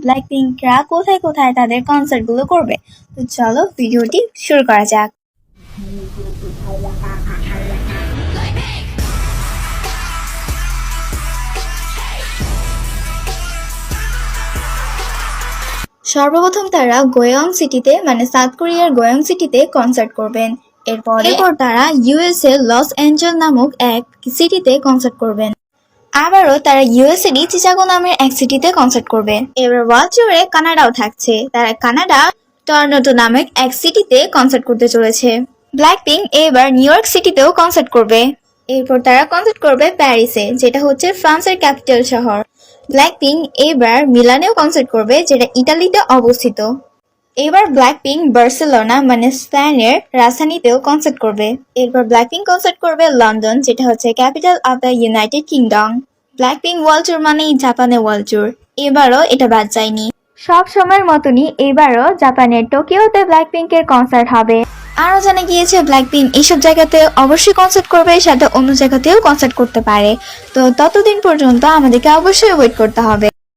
ব্ল্যাকপিঙ্করা কোথায় কোথায় তাদের কনসার্টগুলো করবে। তো চলো ভিডিওটি শুরু করা যাক। সর্বপ্রথম তারা গোয়ং সিটিতে মানে সাউথ কোরিয়ার গোয়ং সিটিতে কনসার্ট করবেন। এরপর তারা ইউএসএ লস অ্যাঞ্জেলস নামক এক সিটিতে কনসার্ট করবেন। আবারও তারা ইউএসএ চিকাগো নামের এক সিটিতে কনসার্ট করবে। এবার ওয়ার্ল্ড ট্যুরে কানাডাও থাকছে। তারা কানাডা টরন্টো নামক এক সিটিতে কনসার্ট করতে চলেছে। ব্ল্যাকপিঙ্ক এবার নিউ ইয়র্ক সিটিতেও কনসার্ট করবে। এরপর তারা কনসার্ট করবে প্যারিসে, যেটা হচ্ছে ফ্রান্সের ক্যাপিটাল শহর। ব্ল্যাকপিঙ্ক এবার মিলানেও কনসার্ট করবে, যেটা ইতালিতে অবস্থিত। এবার ব্ল্যাকপিঙ্ক বার্সেলোনা মানে স্পেনের রাজধানীতেও কনসার্ট করবে। এরপর ব্ল্যাকপিঙ্ক কনসার্ট করবে লন্ডন, যেটা হচ্ছে capital of the United kingdom. Blackpink world tour মানেই জাপানে ওয়ার্ল্ড ট্যুর, এবারও এটা বাদ যায়নি। সব সময়ের মতনই এবারও জাপানের টোকিওতে ব্ল্যাকপিঙ্কের কনসার্ট হবে। আরও জানা গিয়েছে ব্ল্যাকপিঙ্ক এইসব জায়গাতে অবশ্যই কনসার্ট করবে, সাথে অন্য জায়গাতেও কনসার্ট করতে পারে। তো ততদিন পর্যন্ত আমাদেরকে অবশ্যই ওয়েট করতে হবে।